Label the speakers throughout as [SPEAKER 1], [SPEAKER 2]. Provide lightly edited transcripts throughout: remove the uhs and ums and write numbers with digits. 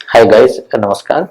[SPEAKER 1] Hi guys, नमस्कार।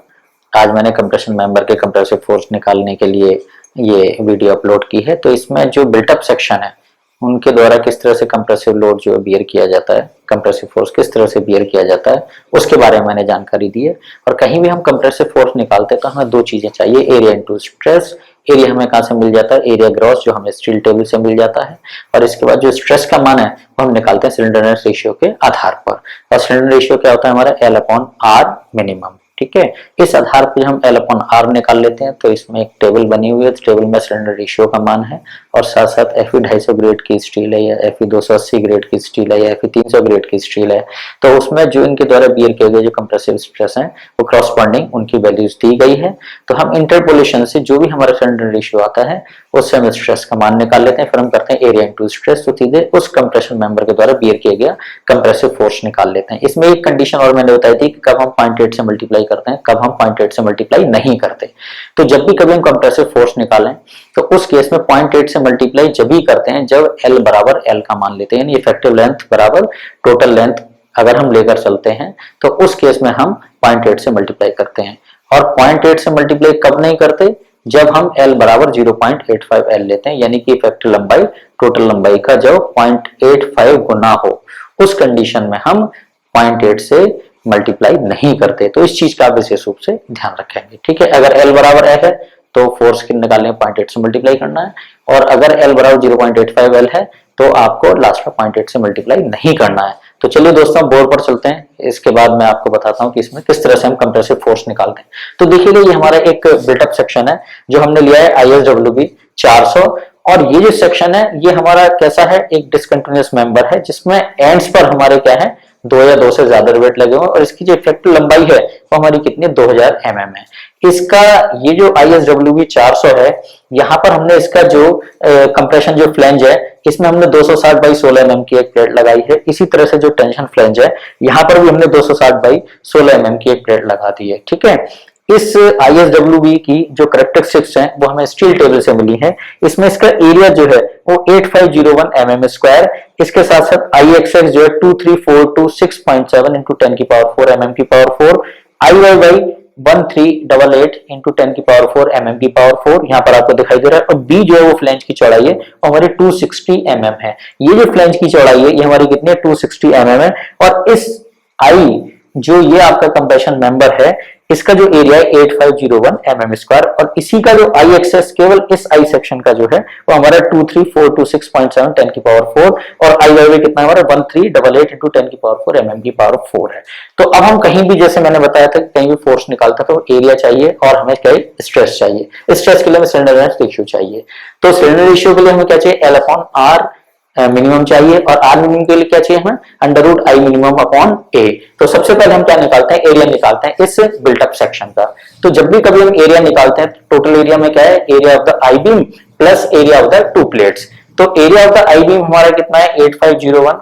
[SPEAKER 1] आज मैंने कंप्रेशन मेंबर के कंप्रेसिव फोर्स निकालने के लिए ये वीडियो अपलोड की है। तो इसमें जो बिल्टअप सेक्शन है उनके द्वारा किस तरह से कंप्रेसिव लोड जो बियर किया जाता है, कंप्रेसिव फोर्स किस तरह से बियर किया जाता है, उसके बारे में मैंने जानकारी दी है। और कहीं भी हम कंप्रेसिव फोर्स निकालते हैं तो हमें दो चीजें चाहिए, एरिया इंटू स्ट्रेस। एरिया हमें कहाँ से मिल जाता है? एरिया ग्रॉस जो हमें स्टील टेबल से मिल जाता है। और इसके बाद जो स्ट्रेस का मान है वो हम निकालते हैं सिलेंडरनेस रेशियो के आधार पर। और सिलेंडर रेशियो क्या होता है हमारा? L upon r minimum. ठीक है, इस आधार पर हम एल अपॉन आर निकाल लेते हैं। तो इसमें एक टेबल बनी हुई है, तो टेबल में सिलेंडर रेशियो का मान है और साथ साथ Fe 250 ग्रेड की स्टील है या Fe 280 ग्रेड की स्टील है या Fe 300 ग्रेड की स्टील है। तो उसमें जो इनके द्वारा बियर किए गए जो कंप्रेसिव स्ट्रेस हैं वो क्रॉसपॉन्डिंग उनकी वैल्यूज दी गई है। तो हम इंटरपोलेशन से जो भी हमारा सिलेंडर रेशियो आता है उससे हम स्ट्रेस का मान निकाल लेते हैं। फिर हम करते हैं एरिया इंटू स्ट्रेस, तो सीधे उस कंप्रेशन मेंबर के द्वारा बियर किया गया कंप्रेसिव फोर्स निकाल लेते हैं। इसमें एक कंडीशन और मैंने बताई थी कि कब हम 0.8 से मल्टीप्लाई करते हैं, कब हम 0.8 से मल्टीप्लाई नहीं करते। तो जब भी कभी हम कंप्रेसिव फोर्स निकालें तो उस केस में 0.8 से मल्टीप्लाई जब भी करते हैं जब L बराबर L का मान लेते हैं, यानी इफेक्टिव लेंथ बराबर टोटल लेंथ अगर हम लेकर चलते हैं तो उस केस में हम 0.8 से मल्टीप्लाई करते हैं। और 0.8 से मल्टीप्लाई कब नहीं करते? जब हम L बराबर 0.85 L लेते हैं, यानी कि इफेक्टिव लंबाई टोटल लंबाई का जब 0.85 गुना हो, उस कंडीशन में हम 0.8 से मल्टीप्लाई नहीं करते। तो इस चीज का विशेष रूप से ध्यान रखेंगे। ठीक है, अगर L बराबर L है तो फोर्स निकालने में 0.8 से मल्टीप्लाई करना है, और अगर L बराबर 0.85 L है तो आपको लास्ट में 0.8 से मल्टीप्लाई नहीं करना है। तो चलिए दोस्तों बोर्ड पर चलते हैं, इसके बाद मैं आपको बताता हूं कि इसमें किस तरह से हम कंप्रेसिव फोर्स निकालते हैं। तो देखिए ये हमारा एक बिल्टअप सेक्शन है जो हमने लिया है ISWB 400। और ये जो सेक्शन है ये हमारा कैसा है? एक डिसकंटिन्यूअस मेंबर है जिसमें एंड्स पर हमारे क्या है? 2 या 2 से ज्यादा रिवेट लगे हुए, और इसकी जो इफेक्टिव लंबाई है वो हमारी कितनी? 2000 mm है। इसका ये जो ISWB 400 है, यहाँ पर हमने इसका जो कंप्रेशन जो फ्लेंज है इसमें हमने 260 बाई 16 mm की एक प्लेट लगाई है। इसी तरह से जो टेंशन फ्लेंज है यहाँ पर भी हमने 260 बाई 16 mm की एक प्लेट लगा दी है। ठीक है, इस ISWB की जो करेक्टरिस्टिक्स हैं वो हमें स्टील टेबल से मिली है। इसमें इसका एरिया जो है वो 8501 mm स्क्वायर, इसके साथ साथ IXX जो है 23426.7 into 10 की पावर 4 mm की पावर 4, IYY 1388 into 10 की पावर 4 mm की पावर 4 यहाँ पर आपको दिखाई दे रहा है। और B जो है वो फ्लेंज की चौड़ाई है वो हमारी 260 mm है। ये जो फ्लेंज की चौड़ाई है ये हमारी कितनी है? 260 mm है। और इस I जो ये आपका कंप्रेशन मेंबर है इसका जो एरिया है 8501 mm स्क्वायर, और इसी का जो IXS केवल इस I सेक्शन का जो है वो हमारा 23426.7 10 की पावर 4, और IYY कितना है हमारा? 1388 into 10 की पावर 4 mm की पावर 4 है। तो अब हम कहीं भी, जैसे मैंने बताया था, कहीं भी फोर्स निकालता तो एरिया चाहिए और हमें क्या स्ट्रेस चाहिए। स्ट्रेस के लिए हमें सिलेंडर रेशियो चाहिए। तो सिलेंडर रेशियो के लिए हमें क्या चाहिए? L अपॉन आर मिनिमम चाहिए, और आर मिनिमम के लिए क्या चाहिए हमें? Under root I minimum upon A. तो सबसे पहले हम क्या निकालते हैं? एरिया निकालते हैं इस बिल्टअप सेक्शन का। तो जब भी कभी हम एरिया निकालते हैं टोटल एरिया में क्या है? Area of the I beam plus area of the two plates. तो area of the I beam हमारा कितना है? 8501,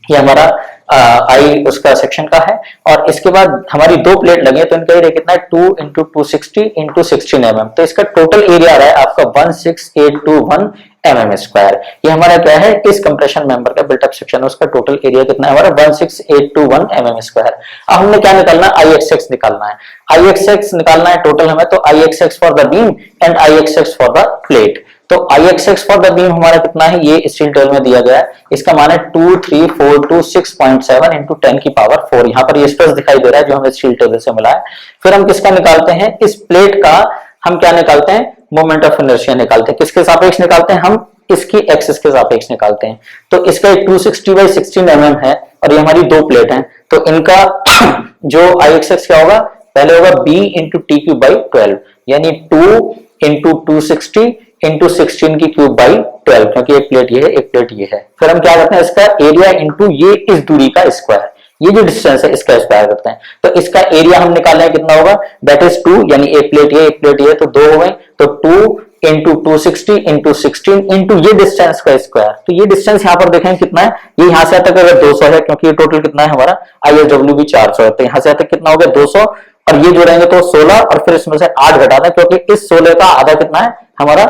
[SPEAKER 1] ये हमारा आई उसका सेक्शन का है। और इसके बाद हमारी दो प्लेट लगे तो इनका एरिया कितना है? 2 into 260 into 16 mm। तो इसका टोटल एरिया आ रहा है आपका 16821 mm स्क्वायर। ये हमारा क्या है? इस कंप्रेशन मेंबर का बिल्टअप सेक्शन है, उसका टोटल एरिया कितना है हमारा? 16821 mm स्क्वायर। अब हमने क्या निकालना है? IXX निकालना है। IXX निकालना है टोटल हमें, तो IXX for the beam and IXX for the plate. तो IXX फॉर द बीम हमारा कितना है? ये स्टील टेबल में दिया गया है, इसका मान है 23426.7 into 10 की पावर 4। यहाँ पर ये स्ट्रेस दिखाई दे रहा है जो हमें स्टील टेबल से मिला है। फिर हम किसका निकालते हैं? इस प्लेट का हम क्या निकालते हैं? मोमेंट ऑफ इनर्शिया निकालते हैं। किसके सापेक्ष निकालते हैं? हम इसकी एक्सिस के सापेक्ष निकालते हैं। तो इसका 260 बाई 16 mm है और ये हमारी दो प्लेट हैं, तो इनका जो IXX क्या होगा? पहले होगा B into T cube by 12, यानी 2 into 260 into 16 की क्यूब बाई 12, क्योंकि एक प्लेट ये है एक प्लेट ये है। फिर हम क्या करते हैं? इसका एरिया इंटू ये इस दूरी का स्क्वायर, ये जो डिस्टेंस है इसका स्क्वायर करते हैं। तो इसका एरिया हम निकालना है कितना होगा? दैट इज 2, यानी एक प्लेट ये तो 2 हो गए, तो 2 into 260 into 16 into ये डिस्टेंस का स्क्वायर। तो ये डिस्टेंस यहाँ पर देखें कितना है? ये यहाँ से तक अगर 200 है, क्योंकि ये टोटल कितना है हमारा? ISWB 400 है, तो यहाँ से तक कितना हो गया? 200, और ये जोड़ेंगे तो 16, और फिर इसमें से 8 घटाना, क्योंकि इस 16 का आधा कितना है हमारा?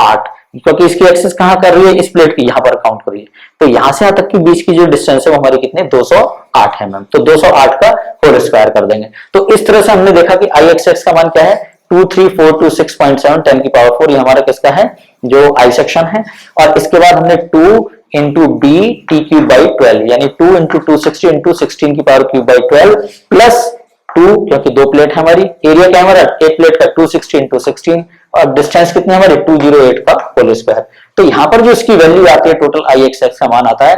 [SPEAKER 1] 8। क्योंकि इसकी एक्सेस कहाँ कर रही है, इस प्लेट की यहाँ पर काउंट कर रही है। तो यहाँ से यहाँ तक की बीच की जो डिस्टेंस है वो हमारी कितने 208 mm, तो 208 का होल स्क्वायर कर देंगे। तो इस तरह से हमने देखा कि आई एक्स एक्स का मान क्या है 23426.7 10 की पावर 4, ये हमारा किसका है जो आई सेक्शन है। और इसके बाद हमने 2 into b t cube by 12 यानी 2 इंटू 260 इंटू 16 की पावर क्यूब बाई 12 प्लस 2, क्योंकि दो प्लेट है हमारी, एरिया क्या है हमारा एक प्लेट का 260 इंटू 16 और डिस्टेंस कितने हमारे 208 का होल स्क्वायर। तो यहां पर जो इसकी वैल्यू आती है टोटल आई एक्स एक्स का मान आता है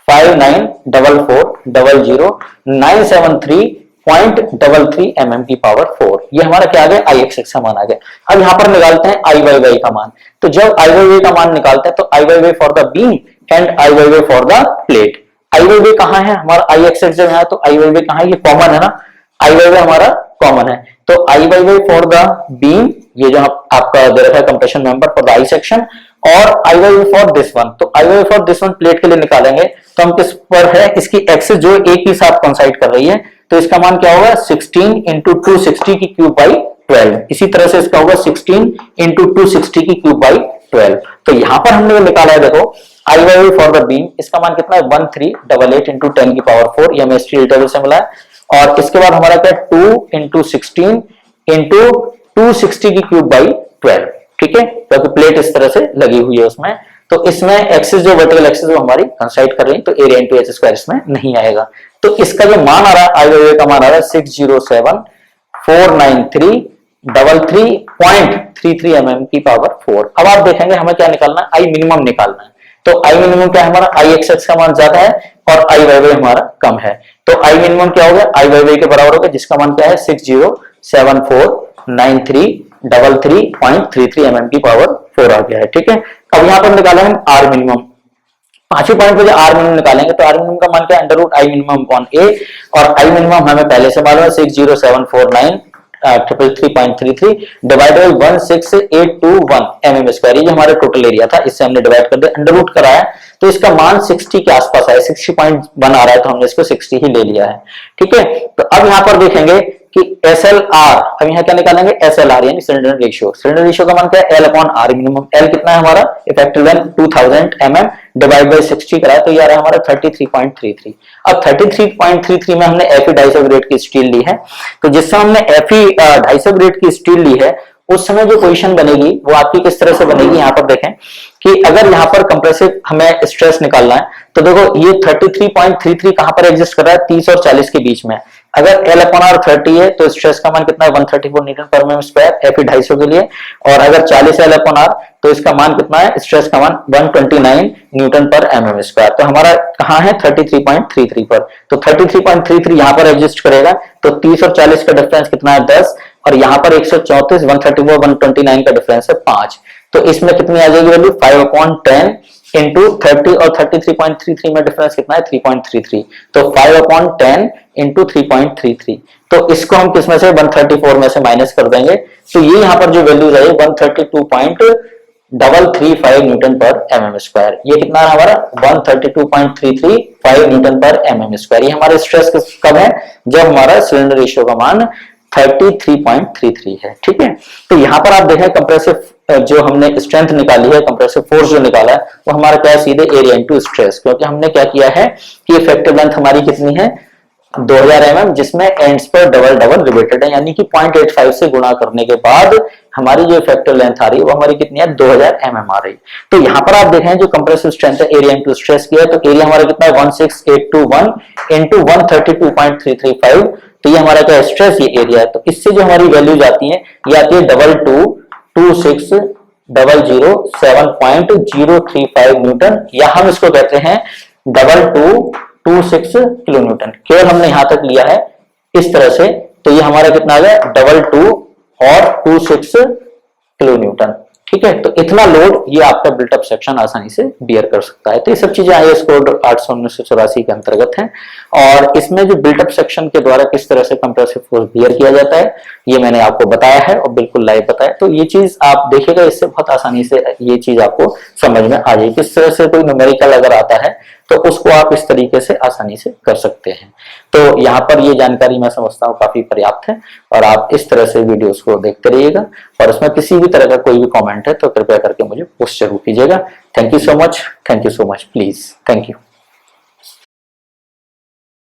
[SPEAKER 1] 594400,973.33 mm की पावर 4। ये हमारा क्या आ गया आई एक्स एक्स का मान आ गया। अब यहां पर निकालते हैं आई वाई वाई का मान। तो जब आई वाई वाई का मान निकालते हैं तो I Y Y for the beam and I Y Y for the plate. I Y Y कहां है हमारा आई एक्स एक्स जब है तो आई वाई वाई कहां है, ये कॉमन है ना, आई वाई वाई हमारा कॉमन है। तो I Y Y for the beam, ये जो आपका दे रखा है compression member for the I section, और I Y Y for this one. तो I Y Y for this one plate के लिए निकालेंगे तो हम किस पर है, इसकी एक्सिस जो एक ही साथ कोइंसाइड कर रही है, तो इसका मान क्या होगा 16 इंटू 260 की क्यूब बाई 12। इसी तरह से इसका होगा 16 इंटू 260 की क्यूब बाई 12। तो यहां पर हमने निकाला है देखो I Y Y for the beam, इसका मान कितना है 1388 इंटू 10 की पावर 4, ये हमें स्टील टेबल से मिला है। और इसके बाद हमारा क्या 2 इंटू 16 इंटू 260 की क्यूब बाई 12, ठीक है, क्योंकि प्लेट इस तरह से लगी हुई है उसमें। तो इसमें एक्सिस जो वर्टिकल एक्सिस वो हमारी कंसाइड कर रही है, तो एरिया इंटू एच स्क्वायर इसमें नहीं आएगा। तो इसका जो मान आ रहा है आई वाई वाई का मान आ रहा है 607,493.33 mm की पावर 4। अब आप देखेंगे हमें क्या निकालना है, आई मिनिमम निकालना है। तो आई मिनिमम क्या है हमारा, आई एक्स एक्स का मान ज्यादा है और आई वाई वाई हमारा कम है। तो आई मिनिमम क्या हो गया, आई वाई वाई के बराबर हो गया, जिसका मान क्या है 607,493.33 mm की पावर 4 आ गया है, ठीक है। अब यहाँ पर निकाला हम आर मिनिमम, पांचवें पॉइंट पे जो आर मिनिमम निकालेंगे तो आर मिनिमम का मान क्या है under root I minimum upon A, और आई मिनिमम हमें पहले से मालूम है 6074933.33 डिवाइड बाई 16821 mm स्क्वायर, ये हमारा टोटल एरिया था, इससे हमने डिवाइड कर दिया, अंडर रूट कराया तो इसका मान 60 के आसपास आया, 60.1 आ रहा है तो हमने इसको 60 ही ले लिया है, ठीक है। तो अब यहां पर देखेंगे कि SLR, अब यहाँ क्या निकालेंगे SLR यानी सिलेंडर रेशियो। सिलेंडर रेशियो का मान क्या है L upon r minimum. L कितना है हमारा effective length 2000 mm divide by 60 कराया तो ये आ रहा है हमारा 33.33। अब 33.33 में हमने Fe 250 ग्रेड की स्टील ली है, तो जिस समय हमने Fe 250 ग्रेड की स्टील ली है उस समय जो पोजीशन बनेगी वो आपकी किस तरह से बनेगी, यहाँ पर देखें कि अगर यहाँ पर कंप्रेसिव हमें स्ट्रेस निकालना है तो देखो ये 33.33 कहां पर एग्जिस्ट कर रहा है 30 और 40 के बीच में। अगर L अपॉन आर 30 है तो स्ट्रेस का मान कितना है 134 न्यूटन पर mm स्क्वायर Fe 250 के लिए, और अगर 40 L अपॉन आर तो इसका मान कितना है, स्ट्रेस का मान 129 न्यूटन पर mm स्क्वायर। तो हमारा कहाँ है 33.33 पर, तो 33.33 यहाँ पर एग्जिस्ट करेगा, तो 30 और 40 का डिफरेंस कितना है 10, और यहाँ पर 134 134 129 का डिफरेंस है 5। तो इसमें कितनी आ जाएगी वैल्यू 5/10 इंटू 30 और 33.33 में डिफरेंस कितना है 3.33, तो 5/10 इंटू 3.33। तो इसको हम किसमें से 134 में से माइनस कर देंगे, तो ये यहाँ पर जो वैल्यूज है 132.335 न्यूटन पर mm स्क्वायर। ये कितना है हमारा 132.335 न्यूटन पर mm स्क्वायर। ये हमारे स्ट्रेस कब है, जब हमारा सिलेंडर रेशियो का मान 33.33 है, ठीक है। तो यहाँ पर आप देखें कंप्रेसिव जो हमने स्ट्रेंथ निकाली है, कंप्रेसिव फोर्स जो निकाला है वो हमारा क्या है सीधे एरिया इनटू स्ट्रेस, क्योंकि हमने क्या किया है कि इफेक्टिव लेंथ हमारी कितनी है 2000 mm, जिसमें एंड्स पर डबल डबल रिवेटेड है, यानी कि 0.85 से गुणा करने के बाद हमारी जो इफेक्टिव लेंथ आ रही है वो हमारी कितनी है 2000 mm आ रही है। तो यहाँ पर आप देखें जो कंप्रेसिव स्ट्रेंथ है एरिया इनटू स्ट्रेस की है, तो एरिया हमारा कितना है 16821 इंटू 132.335, तो ये हमारा क्या स्ट्रेस ये एरिया है। तो इससे जो हमारी वैल्यूज आती है ये आती है 22,26,007.035 न्यूटन, या हम इसको कहते हैं 2226 किलो न्यूटन। केवल हमने यहां तक लिया है इस तरह से, तो ये हमारा कितना आ गया 22 और 26 किलो न्यूटन, ठीक है। तो इतना लोड ये आपका बिल्टअप सेक्शन आसानी से बियर कर सकता है। तो ये सब चीजें IAS कोड 800/1984 के अंतर्गत हैं, और इसमें जो बिल्टअप सेक्शन के द्वारा किस तरह से कंप्रेसिव फोर्स बियर किया जाता है ये मैंने आपको बताया है और बिल्कुल लाइव बताया। तो ये चीज आप देखिएगा, इससे बहुत आसानी से ये चीज आपको समझ में आ जाएगी। किस तरह से कोई न्यूमेरिकल अगर आता है तो तो उसको आप इस तरीके से आसानी से कर सकते हैं। तो यहाँ पर ये जानकारी मैं समझता हूँ काफी पर्याप्त है, और आप इस तरह से वीडियोस को देखते रहिएगा, और उसमें किसी भी तरह का कोई भी कमेंट है तो कृपया करके मुझे पोस्ट जरूर कीजिएगा। Thank you so much, please, thank you.